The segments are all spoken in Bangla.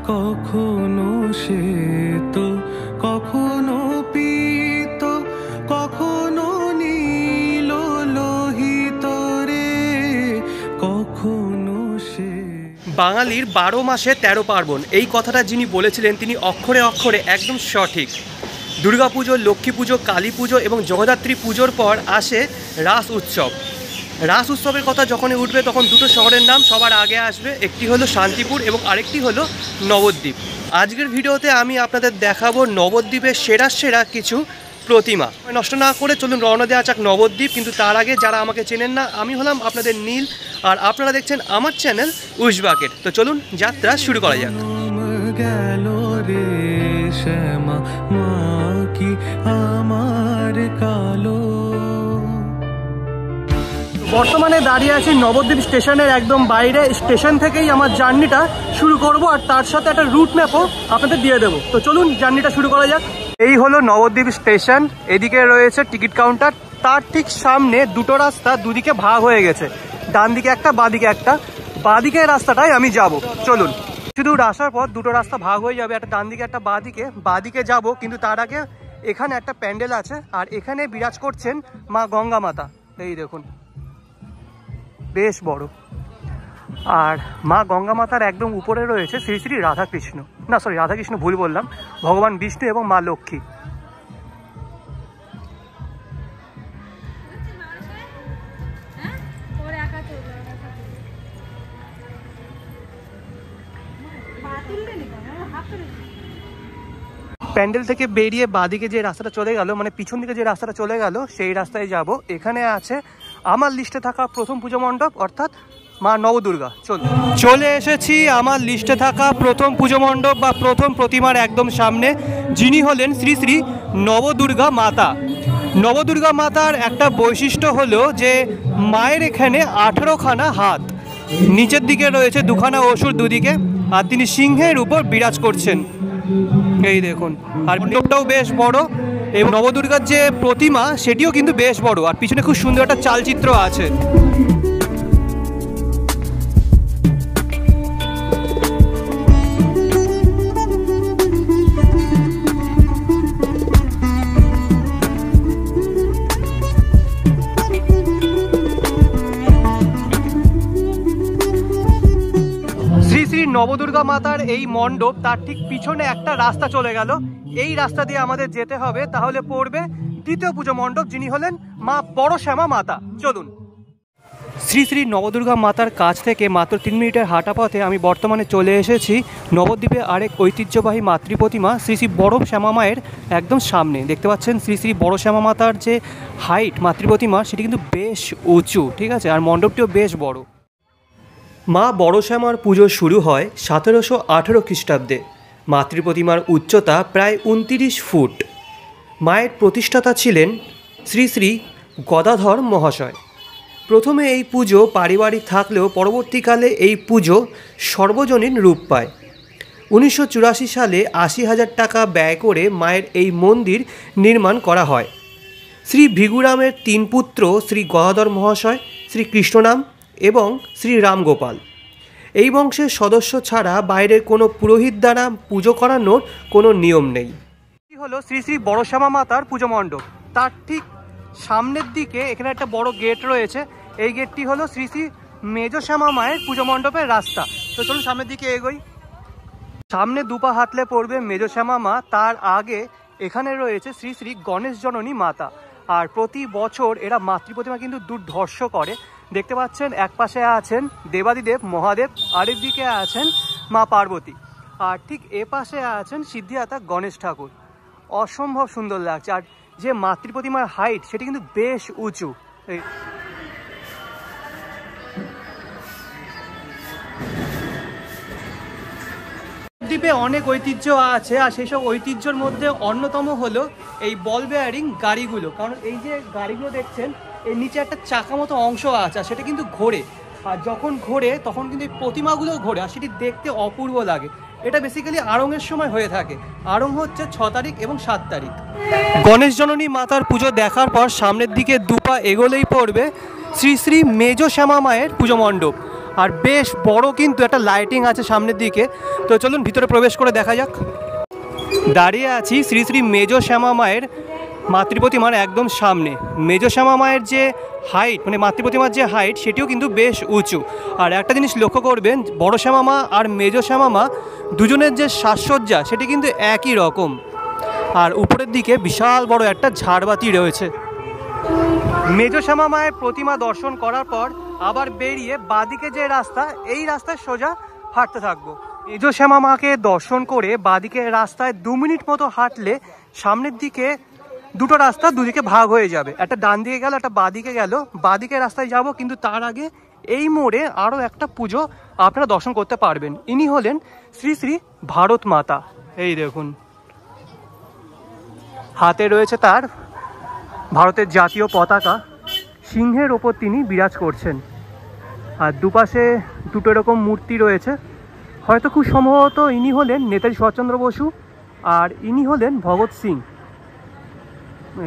কখনো শ্বেত কখনো পীত কখনো নীল লোহিত রে কখনো সে। বাঙালির 12 মাসে 13 পার্বণ, এই কথাটা যিনি বলেছিলেন তিনি অক্ষরে অক্ষরে একদম সঠিক। দুর্গাপুজো, লক্ষ্মী পুজো, কালী পুজো এবং জগদ্ধাত্রী পুজোর পর আসে রাস উৎসব। রাস উৎসবের কথা যখনই উঠবে তখন দুটো শহরের নাম সবার আগে আসবে, একটি হলো শান্তিপুর এবং আরেকটি হলো নবদ্বীপ। আজকের ভিডিওতে আমি আপনাদের দেখাবো নবদ্বীপের সেরা সেরা কিছু প্রতিমা। নষ্ট না করে চলুন রওনা দেওয়া যাক নবদ্বীপ। কিন্তু তার আগে যারা আমাকে চেনেন না, আমি হলাম আপনাদের নীল আর আপনারা দেখছেন আমার চ্যানেল উইশবাকেট। তো চলুন যাত্রা শুরু করা যাক। গেল রে শ্যামা মা কি আমার কালো। বর্তমানে দাঁড়িয়ে আছি নবদ্বীপ স্টেশনের একদম বাইরে। স্টেশন থেকেই আমার জার্নিটা শুরু করব আর তার সাথে একটা রুট ম্যাপও আপনাদের দিয়ে দেবো। তো চলুন জার্নিটা শুরু করা যাক। এই হলো নবদ্বীপ স্টেশন, এদিকে রয়েছে টিকিট কাউন্টার, তার ঠিক সামনে দুটো রাস্তা দুদিকে ভাগ হয়ে গেছে, ডান দিকে একটা বাঁদিকে একটা। বাঁদিকের রাস্তাটাই আমি যাব, চলুন। শুধু আসার পর দুটো রাস্তা ভাগ হয়ে যাবে, একটা ডান দিকে একটা বাঁদিকে যাব। কিন্তু তার আগে এখানে একটা প্যান্ডেল আছে আর এখানে বিরাজ করছেন মা গঙ্গা মাতা। এই দেখুন বেশ বড়। আর মা গঙ্গা মাতার একদম উপরে রয়েছে শ্রী শ্রী রাধাকৃষ্ণ, না সরি রাধাকৃষ্ণ ভুল বললাম, ভগবান বিষ্ণু এবং মা লক্ষ্মী। প্যান্ডেল থেকে বেরিয়ে বাঁদিকে যে রাস্তাটা চলে গেল, মানে পিছন দিকে যে রাস্তাটা চলে গেল, সেই রাস্তায় যাব। এখানে আছে আমার লিস্টে থাকা প্রথম পুজো মণ্ডপ, অর্থাৎ মা নবদুর্গা। চলে এসেছি আমার লিস্টে থাকা প্রথম পুজো মণ্ডপ বা প্রথম প্রতিমার একদম সামনে, যিনি হলেন শ্রী শ্রী নবদুর্গা মাতা। নবদুর্গা মাতার একটা বৈশিষ্ট্য হলো যে মায়ের এখানে 18খানা হাত, নিচের দিকে রয়েছে 2খানা অসুর দুদিকে, আর তিনি সিংহের উপর বিরাজ করছেন। এই দেখুন, আর মণ্ডপটাও বেশ বড় এবং নবদুর্গার যে প্রতিমা সেটিও কিন্তু বেশ বড়, আর পিছনে খুব সুন্দর একটা চালচিত্র আছে। শ্রী শ্রী নবদুর্গা মাতার এই মণ্ডপ, তার ঠিক পিছনে একটা রাস্তা চলে গেল, এই রাস্তা দিয়ে আমাদের যেতে হবে, তাহলে পড়বে দ্বিতীয় পুজো মণ্ডপ, যিনি হলেন মা বড় শ্যামা মাতা। চলুন। শ্রী শ্রী নবদুর্গা মাতার কাছ থেকে মাত্র 3 মিনিটের হাঁটা পথে আমি বর্তমানে চলে এসেছি নবদ্বীপে আরেক ঐতিহ্যবাহী মাতৃ প্রতিমা শ্রী শ্রী বড় শ্যামা মায়ের একদম সামনে। দেখতে পাচ্ছেন শ্রী শ্রী বড় শ্যামা মাতার যে হাইট মাতৃ প্রতিমা সেটি কিন্তু বেশ উঁচু, ঠিক আছে, আর মণ্ডপটিও বেশ বড়। মা বড় শ্যামার পুজো শুরু হয় 1718 খ্রিস্টাব্দে। মাতৃ প্রতিমার উচ্চতা প্রায় 29 ফুট। মায়ের প্রতিষ্ঠাতা ছিলেন শ্রী শ্রী গদাধর মহাশয়। প্রথমে এই পুজো পারিবারিক থাকলেও পরবর্তীকালে এই পুজো সর্বজনীন রূপ পায়। 1984 সালে 80,000 টাকা ব্যয় করে মায়ের এই মন্দির নির্মাণ করা হয়। শ্রী ভৃগুরামের 3 পুত্র শ্রী গদাধর মহাশয়, শ্রী কৃষ্ণনাম এবং শ্রী রামগোপাল। এই বংশের সদস্য ছাড়া বাইরের কোনো পুরোহিত দ্বারা পুজো করানোর কোনো নিয়ম নেই। এটি হলো শ্রী শ্রী বড় শ্যামা মাতার পুজো মণ্ডপ। তার ঠিক সামনের দিকে এখানে একটা বড় গেট রয়েছে, এই গেটটি হলো শ্রী শ্রী মেজ শ্যামা মায়ের পুজো মণ্ডপের রাস্তা। তো চলুন সামনের দিকে এগোই। সামনে দুপা হাঁটলে পড়বে মেজ শ্যামা মা, তার আগে এখানে রয়েছে শ্রী শ্রী গণেশ জননী মাতা। আর প্রতি বছর এরা মাতৃ প্রতিমা কিন্তু দুর্ধর্ষ করে। দেখতে পাচ্ছেন এক পাশে আছেন দেবাদিদেব মহাদেব, আরেক দিকে আছেন মা পার্বতী, আর ঠিক এ পাশে আছেন সিদ্ধিদাতা গণেশ ঠাকুর। অসম্ভব সুন্দর লাগছে, আর যে মাতৃ প্রতিমার হাইট সেটি কিন্তু বেশ উঁচু। দ্বীপে অনেক ঐতিহ্য আছে, আর সেই সব ঐতিহ্যের মধ্যে অন্যতম হলো এই বল বেয়ারিং গাড়িগুলো। কারণ এই যে গাড়িগুলো দেখছেন এর নিচে একটা চাকা মতো অংশ আছে, সেটা কিন্তু ঘোরে, আর যখন ঘোরে তখন কিন্তু এই প্রতিমাগুলো ঘোরে, আর সেটি দেখতে অপূর্ব লাগে। এটা বেসিক্যালি আড়ংয়ের সময় হয়ে থাকে। আড়ং হচ্ছে 6 তারিখ এবং 7 তারিখ। গণেশ জননী মাতার পুজো দেখার পর সামনের দিকে দুপা এগোলেই পড়বে শ্রী শ্রী মেজ শ্যামা মায়ের পুজো মণ্ডপ। আর বেশ বড় কিন্তু একটা লাইটিং আছে সামনের দিকে। তো চলুন ভিতরে প্রবেশ করে দেখা যাক। দাঁড়িয়ে আছি শ্রী শ্রী মেজ শ্যামা মায়ের মাতৃপ্রতিমার একদম সামনে। মেজ শ্যামা মায়ের যে হাইট, মানে মাতৃপ্রতিমার যে হাইট, সেটিও কিন্তু বেশ উঁচু। আর একটা জিনিস লক্ষ্য করবেন, বড় শ্যামা মা আর মেজ শ্যামা মা দুজনের যে সাজসজ্জা সেটি কিন্তু একই রকম। আর উপরের দিকে বিশাল বড় একটা ঝাড়বাতি রয়েছে। মেজ শ্যামা মায়ের প্রতিমা দর্শন করার পর আবার বেরিয়ে বাঁদিকে যে রাস্তা, এই রাস্তায় সোজা হাঁটতে থাকবো। মেজ শ্যামা মাকে দর্শন করে বাঁদিকে রাস্তায় 2 মিনিট মতো হাঁটলে সামনের দিকে দুটো রাস্তা দুদিকে ভাগ হয়ে যাবে, একটা ডান দিকে গেল, একটা বাঁদিকে গেল। বাঁদিকে রাস্তায় যাব, কিন্তু তার আগে এই মোড়ে আরও একটা পুজো আপনারা দর্শন করতে পারবেন। ইনি হলেন শ্রী শ্রী ভারত মাতা। এই দেখুন, হাতে রয়েছে তার ভারতের জাতীয় পতাকা, সিংহের ওপর তিনি বিরাজ করছেন। আর দুপাশে দুটো এরকম মূর্তি রয়েছে। হয়তো খুব সম্ভবত ইনি হলেন নেতাজি সুভাষচন্দ্র বসু, আর ইনি হলেন ভগৎ সিং।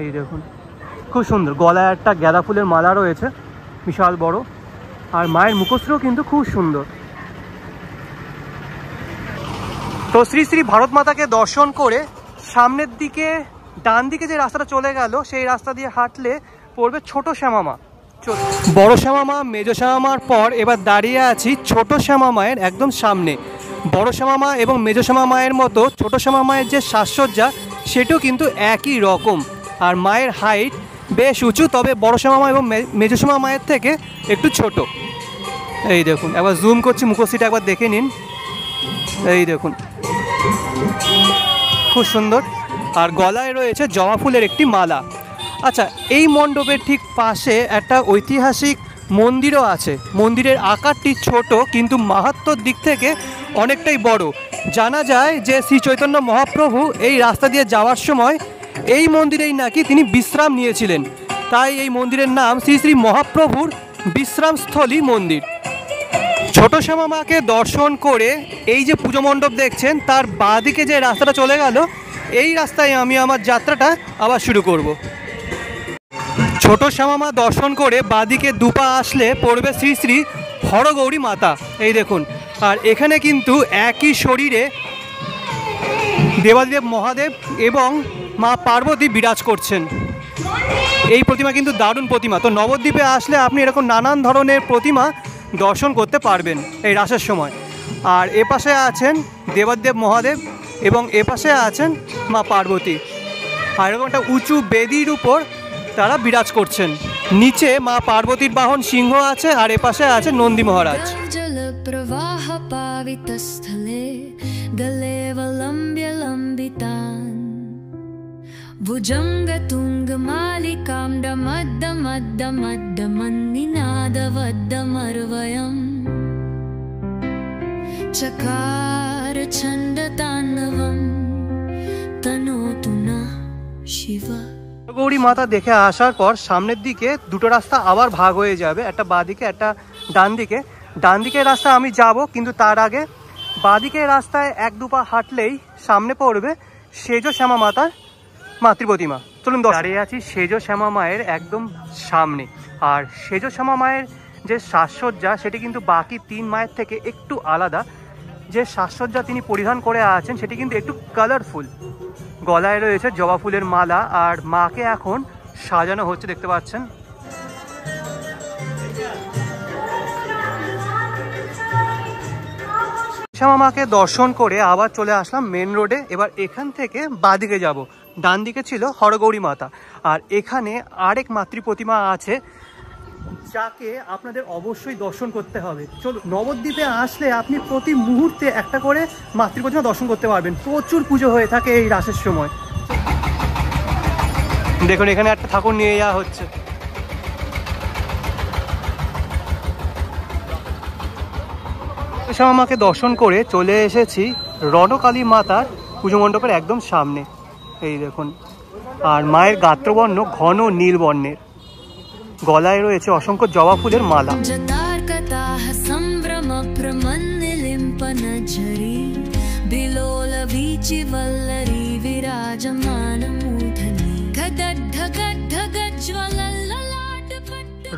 এই দেখুন, খুব সুন্দর। গলায় একটা গাঁদা ফুলের মালা রয়েছে বিশাল বড়, আর মায়ের মুখশ্রীও কিন্তু খুব সুন্দর। তো শ্রী শ্রী ভারত মাতাকে দর্শন করে সামনের দিকে ডান দিকে যে রাস্তাটা চলে গেল, সেই রাস্তা দিয়ে হাঁটলে পড়বে ছোট শ্যামা মা। বড় শ্যামা মা, মেজ শ্যামা মার পর এবার দাঁড়িয়ে আছি ছোট শ্যামা মায়ের একদম সামনে। বড় শ্যামা মা এবং মেজ শ্যামা মায়ের মতো ছোট শ্যামা মায়ের যে সাজসজ্জা সেটাও কিন্তু একই রকম। আর মায়ের হাইট বেশ উঁচু, তবে বড় শ্যামা মা এবং মেজ শ্যামা মায়ের থেকে একটু ছোট। এই দেখুন, একবার জুম করছি, মুখশ্রীটা একবার দেখে নিন। এই দেখুন, খুব সুন্দর। আর গলায় রয়েছে জবা ফুলের একটি মালা। আচ্ছা, এই মণ্ডপের ঠিক পাশে একটা ঐতিহাসিক মন্দিরও আছে। মন্দিরের আকারটি ছোট, কিন্তু মাহাত্ম্যর দিক থেকে অনেকটাই বড়। জানা যায় যে শ্রী চৈতন্য মহাপ্রভু এই রাস্তা দিয়ে যাওয়ার সময় এই মন্দিরেই নাকি তিনি বিশ্রাম নিয়েছিলেন। তাই এই মন্দিরের নাম শ্রী শ্রী মহাপ্রভুর বিশ্রামস্থলী মন্দির। ছোট শ্যামা মাকে দর্শন করে এই যে পুজো মণ্ডপ দেখছেন, তার বাঁদিকে যে রাস্তাটা চলে গেল, এই রাস্তায় আমি আমার যাত্রাটা আবার শুরু করব। ছোট শ্যামা মা দর্শন করে বাঁদিকে দুপা আসলে পড়বে শ্রী শ্রী হরগৌরী মাতা। এই দেখুন, আর এখানে কিন্তু একই শরীরে দেবাদিদেব মহাদেব এবং মা পার্বতী বিরাজ করছেন। এই প্রতিমা কিন্তু দারুণ প্রতিমা। তো নবদ্বীপে আসলে আপনি এরকম নানান ধরনের প্রতিমা দর্শন করতে পারবেন এই রাসের সময়। আর এপাশে আছেন দেবাদিদেব মহাদেব এবং এপাশে আছেন মা পার্বতী। আর এরকম একটা উঁচু বেদির উপর তারা বিরাজ করছেন। নিচে মা পার্বতীর বাহন সিংহ আছে, আর এপাশে আছে নন্দী মহারাজ। भुजङ्गतुङ्गमालिकां डमद्दमद्दमद्दमन्निनादवद्दमर्वयम् चकार छन्दताण्डवं तनोतु नः शिव। গৌরী মাতা দেখে আসার পর সামনের দিকে দুটো রাস্তা আবার ভাগ হয়ে যাবে, একটা বাঁদিকে একটা ডান দিকে। ডান দিকের রাস্তা আমি যাব, কিন্তু তার আগে বাঁদিকের রাস্তায় 1-2 পা হাঁটলেই সামনে পড়বে সেজ শ্যামা মাতার মাতৃপ্রতিমা। চলুন, দাঁড়িয়ে আছি সেজ শ্যামা মায়ের একদম সামনে। আর সেজ শ্যামা মায়ের যে সাজসজ্জা সেটি কিন্তু বাকি 3 মায়ের থেকে একটু আলাদা। যে সাজসজ্জা তিনি পরিধান করে আছেন সেটি কিন্তু একটু কালারফুল। গলায় রয়েছে জবা ফুলের মালা, আর মাকে এখন সাজানো হচ্ছে, দেখতে পাচ্ছেন। শ্যামা মাকে দর্শন করে আবার চলে আসলাম মেন রোডে। এবার এখান থেকে বাঁদিকে যাব। ডান দিকে ছিল হরগৌরী মাতা, আর এখানে আরেক মাতৃ প্রতিমা আছে যাকে আপনাদের অবশ্যই দর্শন করতে হবে। চলো, নবদ্বীপে আসলে আপনি প্রতি মুহূর্তে একটা করে মাতৃ প্রতিমা দর্শন করতে পারবেন। প্রচুর পুজো হয়ে থাকে এই রাসের সময়। দেখুন, এখানে একটা ঠাকুর নিয়ে যাওয়া হচ্ছে। শ্যামা মাকে দর্শন করে চলে এসেছি রণকালী মাতার পুজো মণ্ডপের একদম সামনে। এই দেখুন, আর মায়ের গাত্রবর্ণ ঘন নীল বর্ণের, গলায় রয়েছে অসংখ্য জবা ফুলের মালা।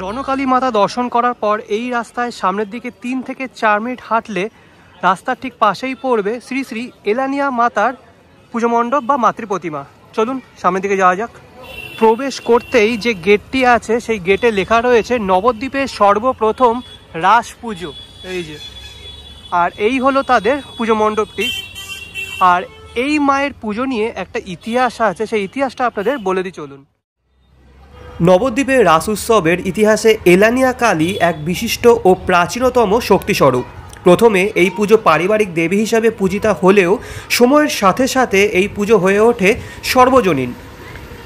রণকালী মাতা দর্শন করার পর এই রাস্তায় সামনের দিকে 3 থেকে 4 মিনিট হাঁটলে রাস্তার ঠিক পাশেই পড়বে শ্রী শ্রী এলানিয়া মাতার পুজো মণ্ডপ বা মাতৃ প্রতিমা। চলুন সামনের দিকে যাওয়া যাক। প্রবেশ করতেই যে গেটটি আছে সেই গেটে লেখা রয়েছে নবদ্বীপের সর্বপ্রথম রাস পুজো, এই যে। আর এই হলো তাদের পুজো মণ্ডপটি। আর এই মায়ের পুজো নিয়ে একটা ইতিহাস আছে, সেই ইতিহাসটা আপনাদের বলে দিই চলুন। নবদ্বীপের রাস উৎসবের ইতিহাসে এলানিয়া কালী এক বিশিষ্ট ও প্রাচীনতম শক্তিস্বরূপ। প্রথমে এই পুজো পারিবারিক দেবী হিসাবে পূজিতা হলেও সময়ের সাথে সাথে এই পুজো হয়ে ওঠে সর্বজনীন।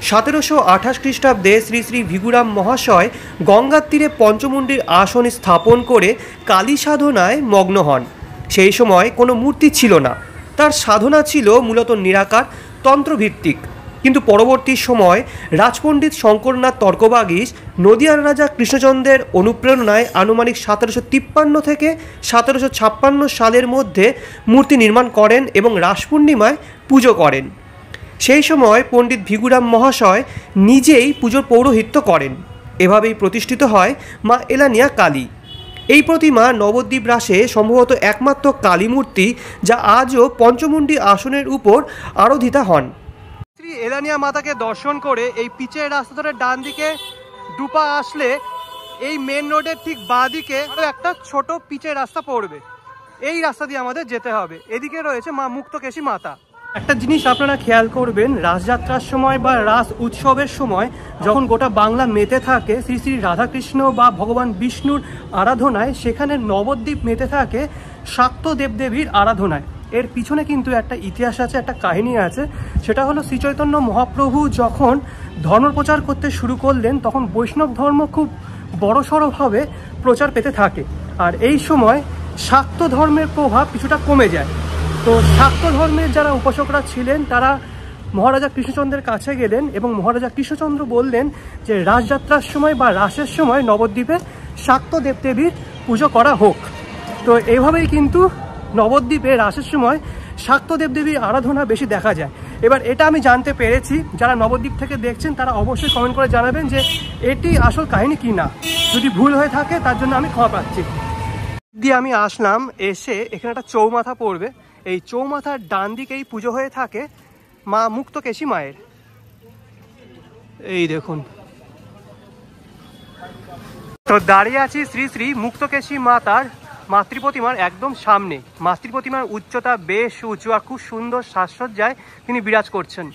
1728 খ্রিস্টাব্দে শ্রী শ্রী ভিগুরাম মহাশয় গঙ্গার তীরে পঞ্চমুণ্ডির আসন স্থাপন করে কালী সাধনায় মগ্ন হন। সেই সময় কোনো মূর্তি ছিল না, তার সাধনা ছিল মূলত নিরাকার তন্ত্রভিত্তিক। কিন্তু পরবর্তী সময় রাজপণ্ডিত শঙ্করনাথ তর্কবাগীশ নদিয়ার রাজা কৃষ্ণচন্দ্রের অনুপ্রেরণায় আনুমানিক 1753 থেকে 1756 সালের মধ্যে মূর্তি নির্মাণ করেন এবং রাস পূর্ণিমায় পুজো করেন। সেই সময় পণ্ডিত ভিগুরাম মহাশয় নিজেই পুজোর পৌরোহিত্য করেন। এভাবেই প্রতিষ্ঠিত হয় মা এলানিয়া কালী। এই প্রতিমা নবদ্বীপ রাসে সম্ভবত একমাত্র কালী মূর্তি যা আজও পঞ্চমুণ্ডি আসনের উপর আরাধিতা হন। শ্রী এলানিয়া মাতাকে দর্শন করে এই পিচের রাস্তা ধরে ডান দিকে দুপা আসলে এই মেন রোডের ঠিক বাঁ দিকে আরও একটা ছোট পিচের রাস্তা পড়বে। এই রাস্তা দিয়ে আমাদের যেতে হবে। এদিকে রয়েছে মা মুক্তকেশী মাতা। একটা জিনিস আপনারা খেয়াল করবেন, রাসযাত্রার সময় বা রাস উৎসবের সময় যখন গোটা বাংলা মেতে থাকে শ্রী শ্রী রাধাকৃষ্ণ বা ভগবান বিষ্ণুর আরাধনায়, সেখানে নবদ্বীপ মেতে থাকে শাক্ত দেবদেবীর আরাধনায়। এর পিছনে কিন্তু একটা ইতিহাস আছে, একটা কাহিনী আছে। সেটা হলো শ্রী চৈতন্য মহাপ্রভু যখন ধর্ম প্রচার করতে শুরু করলেন তখন বৈষ্ণব ধর্ম খুব বড়সড়ভাবে প্রচার পেতে থাকে। আর এই সময় শাক্ত ধর্মের প্রভাব কিছুটা কমে যায়। তো শাক্ত ধর্মের যারা উপাসকরা ছিলেন তারা মহারাজা কৃষ্ণচন্দ্রের কাছে গেলেন এবং মহারাজা কৃষ্ণচন্দ্র বললেন যে রাসযাত্রার সময় বা রাসের সময় নবদ্বীপে শাক্ত দেবদেবীর পুজো করা হোক। তো এইভাবেই কিন্তু নবদ্বীপে রাসের সময় শাক্ত দেবদেবীর আরাধনা বেশি দেখা যায়। এবার এটা আমি জানতে পেরেছি, যারা নবদ্বীপ থেকে দেখছেন তারা অবশ্যই কমেন্ট করে জানাবেন যে এটি আসল কাহিনী কি না। যদি ভুল হয়ে থাকে তার জন্য আমি ক্ষমা পাচ্ছি। দিয়ে আমি আসলাম, এসে এখানে একটা চৌমাথা পড়বে। এই চৌমাথার ডান দিকেই পুজো হয়ে থাকে মা মুক্তকেশী মায়ের। এই দেখুন, তো দাঁড়িয়ে আছি শ্রী শ্রী মুক্তকেশী মাতার মাতৃ প্রতিমার একদম সামনে। মাতৃ প্রতিমার উচ্চতা বেশ উঁচু আর খুব সুন্দর সাজসজ্জায় তিনি বিরাজ করছেন।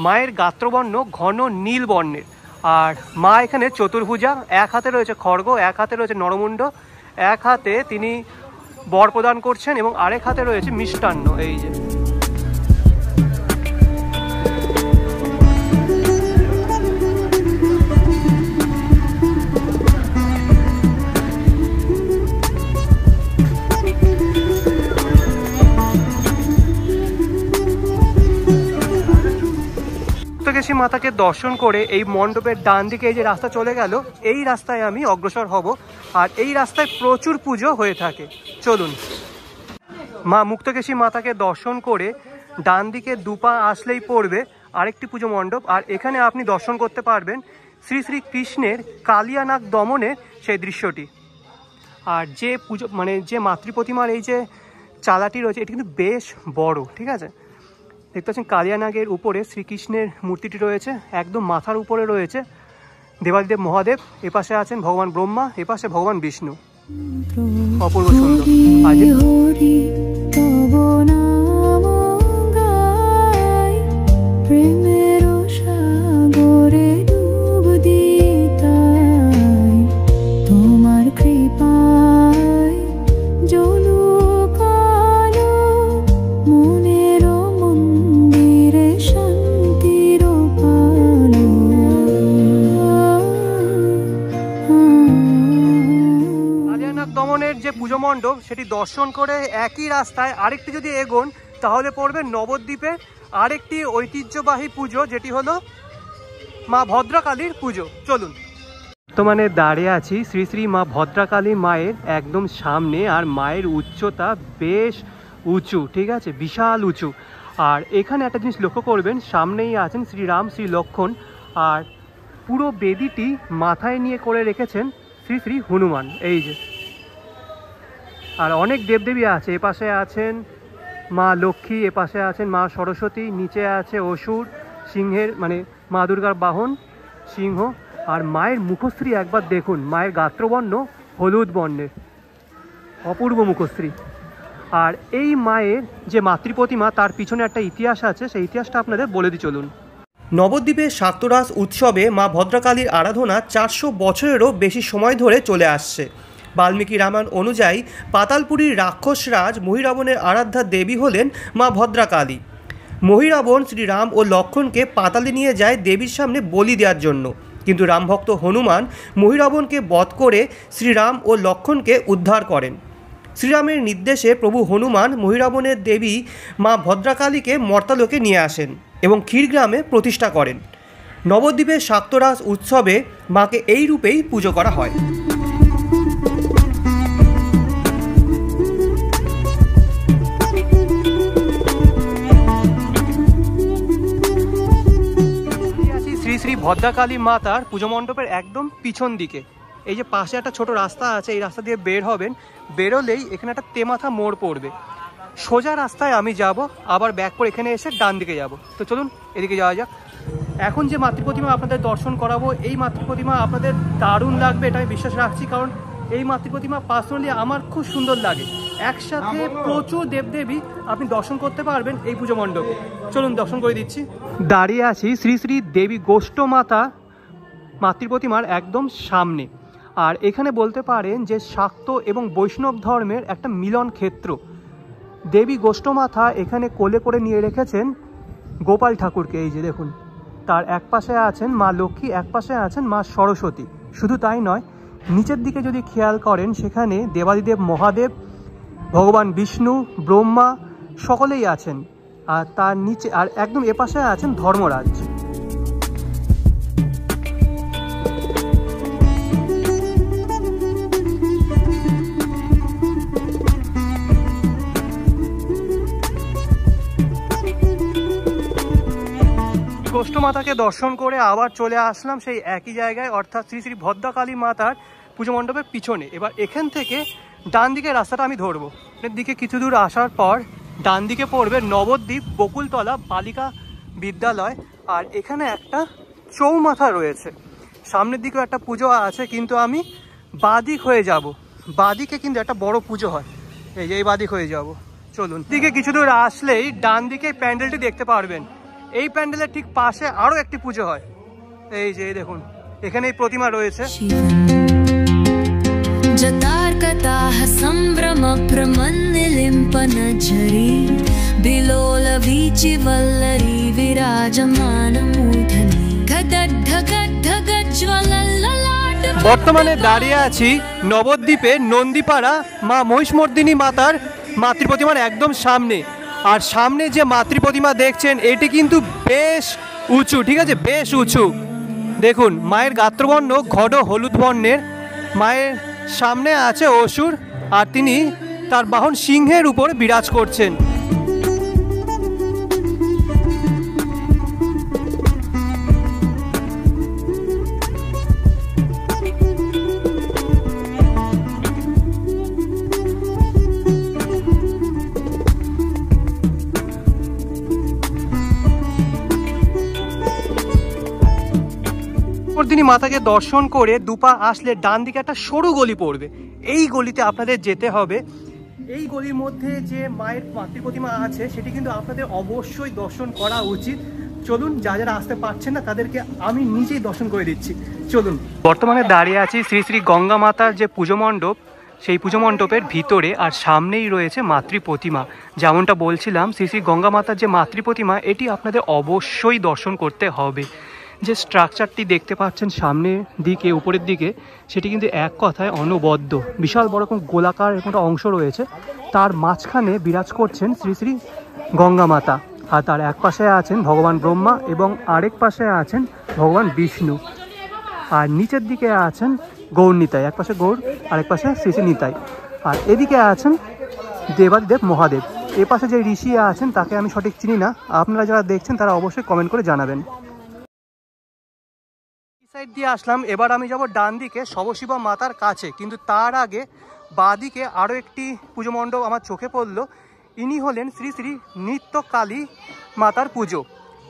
মায়ের গাত্রবর্ণ ঘন নীল বর্ণের। আর মা এখানে চতুর্ভুজা, এক হাতে রয়েছে খড়গ, এক হাতে রয়েছে নরমুণ্ড, এক হাতে তিনি বর প্রদান করছেন এবং আরেক হাতে রয়েছে মিষ্টান্ন। এই যে মুক্তকেশী মাতাকে দর্শন করে এই মণ্ডপের ডান দিকে এই যে রাস্তা চলে গেল, এই রাস্তায় আমি অগ্রসর হব। আর এই রাস্তায় প্রচুর পুজো হয়ে থাকে। চলুন, মা মুক্তকেশী মাতাকে দর্শন করে ডান দিকে দুপা আসলেই পড়বে আরেকটি পুজো মণ্ডপ। আর এখানে আপনি দর্শন করতে পারবেন শ্রী শ্রী কৃষ্ণের কালিয়ানাগ দমনের সেই দৃশ্যটি। আর যে পুজো যে মাতৃ প্রতিমার এই যে চালাটি রয়েছে এটি কিন্তু বেশ বড়, ঠিক আছে। দেখতে পাচ্ছেন কালিয়ানাগের উপরে শ্রীকৃষ্ণের মূর্তিটি রয়েছে, একদম মাথার উপরে রয়েছে দেবাদিদেব মহাদেব। এপাশে আছেন ভগবান ব্রহ্মা, এপাশে ভগবান বিষ্ণু। অপূর্ব সুন্দর। যে পুজো মণ্ডপ সেটি দর্শন করে একই রাস্তায় আরেকটি যদি এগোন তাহলে পড়বে নবদ্বীপে আরেকটি ঐতিহ্যবাহী পুজো, যেটি হলো মা ভদ্রকালীর পুজো। চলুন, বর্তমানে দাঁড়িয়ে আছি শ্রী শ্রী মা ভদ্রকালী মায়ের একদম সামনে। আর মায়ের উচ্চতা বেশ উঁচু, ঠিক আছে, বিশাল উঁচু। আর এখানে একটা জিনিস লক্ষ্য করবেন, সামনেই আছেন শ্রীরাম শ্রী লক্ষ্মণ। আর পুরো বেদিটি মাথায় নিয়ে করে রেখেছেন শ্রী শ্রী হনুমান, এই যে। আর অনেক দেবদেবী আছে, এপাশে আছেন মা লক্ষ্মী, এপাশে আছেন মা সরস্বতী, নিচে আছে অসুর, সিংহের মানে মা দুর্গার বাহন সিংহ। আর মায়ের মুখশ্রী একবার দেখুন, মায়ের গাত্রবর্ণ হলুদ বর্ণের, অপূর্ব মুখশ্রী। আর এই মায়ের যে মাতৃপ্রতিমা তার পিছনে একটা ইতিহাস আছে, সেই ইতিহাসটা আপনাদের বলে দিই চলুন। নবদ্বীপের শাক্তরাস উৎসবে মা ভদ্রকালীর আরাধনা 400 বছরেরও বেশি সময় ধরে চলে আসছে। বাল্মীকি রামায়ণ অনুযায়ী পাতালপুরীর রাক্ষসরাজ মহিরাবণের আরাধ্যা দেবী হলেন মা ভদ্রকালী। মহিরাবণ শ্রীরাম ও লক্ষ্মণকে পাতালে নিয়ে যায় দেবীর সামনে বলি দেওয়ার জন্য, কিন্তু রামভক্ত হনুমান মহিরাবণকে বধ করে শ্রীরাম ও লক্ষ্মণকে উদ্ধার করেন। শ্রীরামের নির্দেশে প্রভু হনুমান মহিরাবণের দেবী মা ভদ্রকালীকে মর্তালোকে নিয়ে আসেন এবং ক্ষীরগ্রামে প্রতিষ্ঠা করেন। নবদ্বীপের শাক্তরাস উৎসবে মাকে এই রূপেই পুজো করা হয়। শ্রী শ্রী ভদ্রকালী মাতার পুজো মণ্ডপের একদম পিছন দিকে এই যে পাশে একটা ছোট রাস্তা আছে, এই রাস্তা দিয়ে বের হবেন, বেরোলেই এখানে একটা তেমাথা মোড় পড়বে। সোজা রাস্তায় আমি যাব, আবার ব্যাক করে এখানে এসে ডান দিকে যাব। তো চলুন এদিকে যাওয়া যাক। এখন যে মাতৃপ্রতিমা আপনাদের দর্শন করাবো, এই মাতৃপ্রতিমা আপনাদের দারুণ লাগবে এটা আমি বিশ্বাস রাখছি, কারণ এই মাতৃপ্রতিমা পার্সোনালি আমার খুব সুন্দর লাগে। একসাথে প্রচুর দেবদেবী আপনি দর্শন করতে পারবেন এই পুজো মণ্ডপে। চলুন দর্শন করে দিচ্ছি। দাঁড়িয়ে আছি শ্রী শ্রী দেবী গোষ্ঠ মাতা মাতৃপ্রতিমার একদম সামনে। আর এখানে বলতে পারেন যে শাক্ত এবং বৈষ্ণব ধর্মের একটা মিলন ক্ষেত্র। দেবী গোষ্ঠমাতা এখানে কোলে করে নিয়ে রেখেছেন গোপাল ঠাকুরকে, এই যে দেখুন। তার এক পাশে আছেন মা লক্ষ্মী, এক পাশে আছেন মা সরস্বতী। শুধু তাই নয়, নিচের দিকে যদি খেয়াল করেন সেখানে দেবাদিদেব মহাদেব, ভগবান বিষ্ণু, ব্রহ্মা সকলেই আছেন। আর তার নিচে আর একদম এপাশে আছেন ধর্মরাজ। গোষ্ঠমাতাকে দর্শন করে আবার চলে আসলাম সেই একই জায়গায়, অর্থাৎ শ্রী শ্রী ভদ্রকালী মাতার পুজো মণ্ডপের পিছনে। এবার এখান থেকে ডান দিকে রাস্তাটা আমি ধরবো। এর দিকে কিছু দূর আসার পর ডান দিকে পড়বে নবদ্বীপ বকুলতলা বালিকা বিদ্যালয়। আর এখানে একটা চৌমাথা রয়েছে, সামনের দিকেও একটা পুজো আছে, কিন্তু আমি বাদিক হয়ে যাব। বাদিকে কিন্তু একটা বড় পুজো হয়, এই যে এই বাদিক হয়ে যাব। চলুন, দিকে কিছু দূর আসলেই ডান দিকে প্যান্ডেলটি দেখতে পারবেন। এই প্যান্ডেলের ঠিক পাশে আরো একটি পুজো হয়, এই যে দেখুন এখানে এই প্রতিমা রয়েছে। जतार कथाः संभ्रम प्रमन्निलिम्पनझरी बिलोल वीचिवल्लरी विराजमानमूर्धनि गदद्धगद्धगज्ज्वलल्ललाट। বর্তমানে দাঁড়িয়ে আছি নবদ্বীপের নন্দীপাড়া মা মহিষমর্দিনী মাতার মাতৃপ্রতিমার একদম সামনে। আর সামনে যে মাতৃপ্রতিমা দেখছেন এটি কিন্তু বেশ উঁচু, ঠিক আছে, বেশ উঁচু। দেখুন মায়ের গাত্রবর্ণ ঘন হলুদ বর্ণের। মায়ের সামনে আছে অসুর, আর তিনি তার বাহন সিংহের উপর বিরাজ করছেন। মর্দিনী মাতাকে দর্শন করে দুপা আসলে ডান দিকে একটা সরু গলি পড়বে, এই গলিতে আপনাদের যেতে হবে। এই গলির মধ্যে যে মায়ের মাতৃপ্রতিমা আছে সেটি কিন্তু আপনাদের অবশ্যই দর্শন করা উচিত। চলুন, যারা আসতে পারছেন না তাদেরকে আমি নিজেই দর্শন করে দিচ্ছি। চলুন, বর্তমানে দাঁড়িয়ে আছি শ্রী শ্রী গঙ্গা মাতার যে পুজো মণ্ডপ, সেই পুজো মণ্ডপের ভিতরে। আর সামনেই রয়েছে মাতৃপ্রতিমা। যেমনটা বলছিলাম, শ্রী শ্রী গঙ্গা মাতার যে মাতৃপ্রতিমা এটি আপনাদের অবশ্যই দর্শন করতে হবে। যে স্ট্রাকচারটি দেখতে পাচ্ছেন সামনের দিকে উপরের দিকে, সেটি কিন্তু এক কথায় অনবদ্য। বিশাল বড় রকম গোলাকার একটা অংশ রয়েছে, তার মাঝখানে বিরাজ করছেন শ্রী শ্রী গঙ্গা মাতা। আর তার এক পাশে আছেন ভগবান ব্রহ্মা এবং আরেক পাশে আছেন ভগবান বিষ্ণু। আর নিচের দিকে আছেন গৌর নিতাই, এক পাশে গৌর আরেক পাশে শ্রী শ্রী নিতাই। আর এদিকে আছেন দেবাদিদেব মহাদেব। এ পাশে যে ঋষি আছেন তাকে আমি সঠিক চিনি না, আপনারা যারা দেখছেন তারা অবশ্যই কমেন্ট করে জানাবেন। সাইড দিয়ে আসলাম, এবার আমি যাব ডান দিকে শবশিবা মাতার কাছে, কিন্তু তার আগে বাঁ দিকে আরও একটি পুজো মণ্ডপ আমার চোখে পড়লো। ইনি হলেন শ্রী শ্রী নৃত্য কালী মাতার পুজো।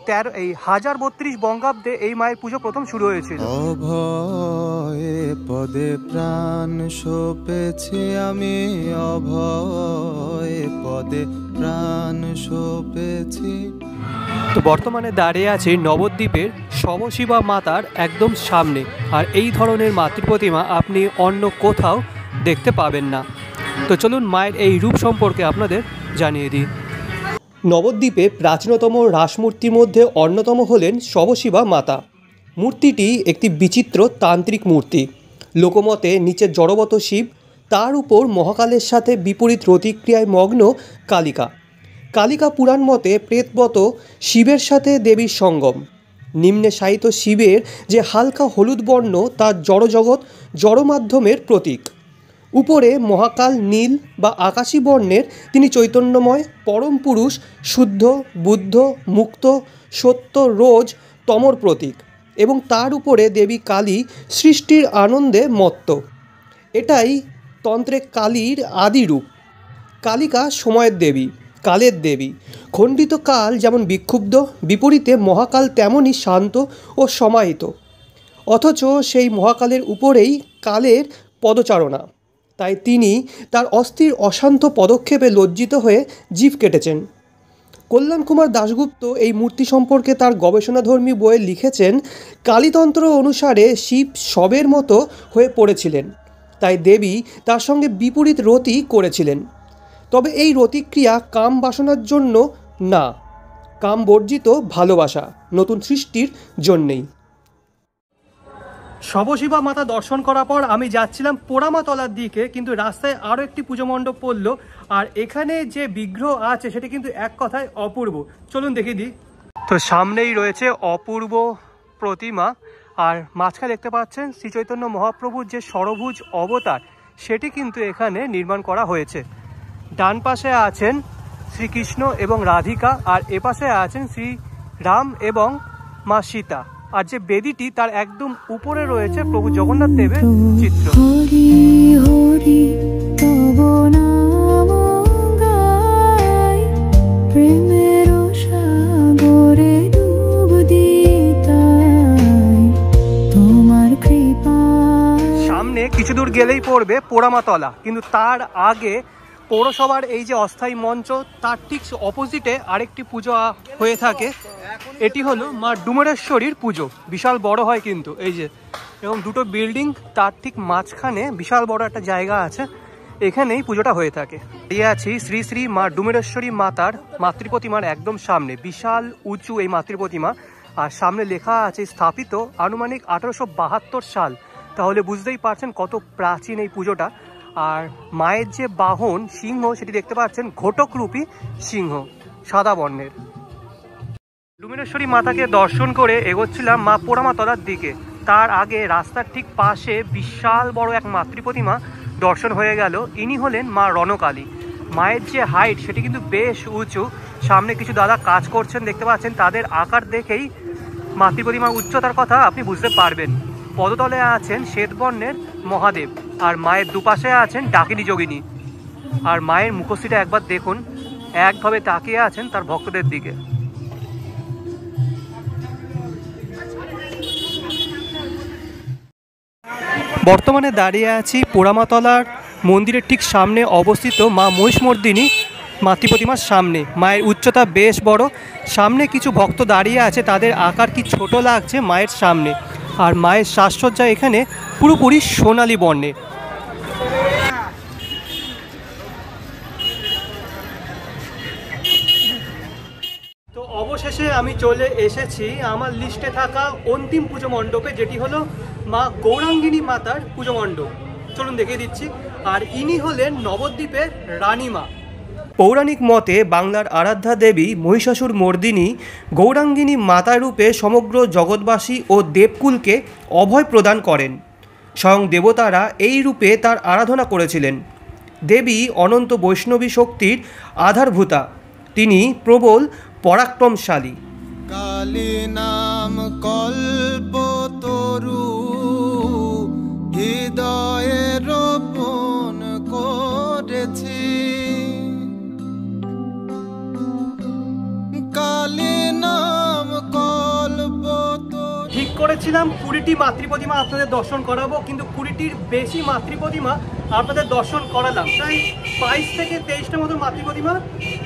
1032 বঙ্গাব্দে এই মায়ের পুজো প্রথম শুরু হয়েছিল। অভয়ে পদে প্রাণ সপেছি আমি, অভয়ে পদে প্রাণ সপেছি। তো বর্তমানে দাঁড়িয়ে আছি নবদ্বীপের শবশিবা মাতার একদম সামনে, আর এই ধরনের মাতৃপ্রতিমা আপনি অন্য কোথাও দেখতে পাবেন না। তো চলুন মায়ের এই রূপ সম্পর্কে আপনাদের জানিয়ে দিই। নবদ্বীপে প্রাচীনতম রাসমূর্তির মধ্যে অন্যতম হলেন শবশিবা মাতা। মূর্তিটি একটি বিচিত্র তান্ত্রিক মূর্তি। লোকমতে নিচে জড়বত শিব, তার উপর মহাকালের সাথে বিপরীত রতিক্রিয়ায় মগ্ন কালিকা। কালিকা পুরাণ মতে প্রেতবত শিবের সাথে দেবীর সঙ্গম। নিম্নে শায়িত শিবের যে হালকা হলুদ বর্ণ তার জড়জগৎ জড় মাধ্যমের প্রতীক। উপরে মহাকাল নীল বা আকাশী বর্ণের, তিনি চৈতন্যময় পরম পুরুষ, শুদ্ধ, বুদ্ধ, মুক্ত, সত্য, রোজ, তমর প্রতীক। এবং তার উপরে দেবী কালী সৃষ্টির আনন্দে মত্ত। এটাই তন্ত্রে কালীর আদি রূপ। কালিকা সময়ের দেবী, কালের দেবী। খণ্ডিত কাল যেমন বিক্ষুব্ধ, বিপরীতে মহাকাল তেমনই শান্ত ও সমাহিত। অথচ সেই মহাকালের উপরেই কালের পদচারণা। তাই তিনি তার অস্থির অশান্ত পদক্ষেপে লজ্জিত হয়ে জিভ কেটেছেন। কল্যাণ কুমার দাশগুপ্ত এই মূর্তি সম্পর্কে তার গবেষণাধর্মী বইয়ে লিখেছেন, কালীতন্ত্র অনুসারে শিব শবের মতো হয়ে পড়েছিলেন, তাই দেবী তার সঙ্গে বিপরীত রতি করেছিলেন। তবে এই রতিক্রিয়া কাম বাসনার জন্য না, কাম বর্জিত ভালোবাসা, নতুন সৃষ্টির জন্যেই। শবশিবা মাতা দর্শন করার পর আমি যাচ্ছিলাম পোড়ামাতলার দিকে, কিন্তু রাস্তায় আরও একটি পুজো মণ্ডপ পড়লো। আর এখানে যে বিগ্রহ আছে সেটা কিন্তু এক কথায় অপূর্ব। চলুন দেখিয়ে দিই। তো সামনেই রয়েছে অপূর্ব প্রতিমা, আর মাঝখানে দেখতে পাচ্ছেন শ্রী চৈতন্য মহাপ্রভুর যে ষড়ভুজ অবতার, সেটি কিন্তু এখানে নির্মাণ করা হয়েছে। ডান পাশে আছেন শ্রীকৃষ্ণ এবং রাধিকা, আর এপাশে আছেন শ্রী রাম এবং মা সীতা। আর যে বেদিটি তার একদম উপরে রয়েছে প্রভু জগন্নাথ দেবের চিত্র। হরি হরি তব নাম গাই, প্রেমের সাগরে ডুব দিতাই, তোমার কৃপা। সামনে কিছু দূর গেলেই পড়বে পোড়ামাতলা, কিন্তু তার আগে পৌরসভার এই যে অস্থায়ী মঞ্চ, তার ঠিক অপোজিটে আরেকটি পুজো হয়ে থাকে। এটি হলো মা ডুমুরেশ্বরীর পুজো। বিশাল বড় হয় কিন্তু, এই যে, এবং দুটো বিল্ডিং, তার ঠিক মাঝখানে বিশাল বড় একটা জায়গা আছে, এখানেই পুজোটা হয়ে থাকে। এই আছি শ্রী শ্রী মা ডুমুরেশ্বরী মাতার মাতৃপ্রতিমার একদম সামনে। বিশাল উঁচু এই মাতৃপ্রতিমা, আর সামনে লেখা আছে স্থাপিত আনুমানিক 1872 সাল। তাহলে বুঝতেই পারছেন কত প্রাচীন এই পুজোটা। আর মায়ের যে বাহন সিংহ, সেটি দেখতে পাচ্ছেন ঘটকরূপী সিংহ, সাদা বর্ণের। ডুমুরেশ্বরী মাতাকে দর্শন করে এগোচ্ছিলাম মা পোড়ামাতলার দিকে। তার আগে রাস্তার ঠিক পাশে বিশাল বড় এক মাতৃপ্রতিমা দর্শন হয়ে গেল। ইনি হলেন মা রণকালী। মায়ের যে হাইট সেটি কিন্তু বেশ উঁচু। সামনে কিছু দাদা কাজ করছেন দেখতে পাচ্ছেন, তাদের আকার দেখেই মাতৃপ্রতিমার উচ্চতার কথা আপনি বুঝতে পারবেন। পদতলে আছেন শ্বেতবর্ণের মহাদেব, আর মায়ের দুপাশে আছেন ডাকিনী যোগিনী। আর মায়ের মুখশ্রীটা একবার দেখুন, একভাবে তাকিয়ে আছেন তার ভক্তদের দিকে। বর্তমানে দাঁড়িয়ে আছি পোড়ামাতলার মন্দিরের ঠিক সামনে অবস্থিত মা মহিষমর্দিনী মাতৃপ্রতিমার সামনে। মায়ের উচ্চতা বেশ বড়। সামনে কিছু ভক্ত দাঁড়িয়ে আছে, তাদের আকার কি ছোট লাগছে মায়ের সামনে। আর মায়ের সাজসজ্জা এখানে পুরোপুরি সোনালী বর্ণের। তো অবশেষে আমি চলে এসেছি আমার লিস্টে থাকা অন্তিম পুজো মণ্ডপে, যেটি হলো মা গৌরাঙ্গিনী মাতার পুজো মণ্ডপ। চলুন দেখিয়ে দিচ্ছি। আর ইনি হলেন নবদ্বীপের রানীমা। পৌরাণিক মতে বাংলার আরাধ্যা দেবী মহিষাসুর মর্দিনী গৌরাঙ্গিনী মাতা রূপে সমগ্র জগৎবাসী ও দেবকুলকে অভয় প্রদান করেন। স্বয়ং দেবতারা এই রূপে তার আরাধনা করেছিলেন। দেবী অনন্ত বৈষ্ণবী শক্তির আধারভূতা। তিনি প্রবল পরাক্রমশালী। কালী নাম কল্প তরু হৃদয়ে রোপণ করেছি। কালী নাম কল্পতরু। ঠিক করেছিলাম 20টি মাতৃপ্রতিমা আপনাদের দর্শন করাবো, কিন্তু 20টির বেশি মাতৃপ্রতিমা আপনাদের দর্শন করালাম। তাই 22 থেকে 23টা মতো মাতৃপ্রতিমা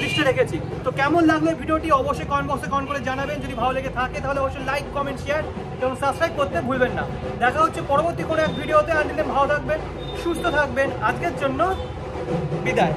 লিস্টে রেখেছি। তো কেমন লাগলো ভিডিওটি অবশ্যই কমেন্ট বক্সে কমেন্ট করে জানাবেন। যদি ভালো লেগে থাকে তাহলে অবশ্যই লাইক, কমেন্ট, শেয়ার এবং সাবস্ক্রাইব করতে ভুলবেন না। দেখা হচ্ছে পরবর্তী কোনো এক ভিডিওতে। আজকে ভালো থাকবেন, সুস্থ থাকবেন। আজকের জন্য বিদায়।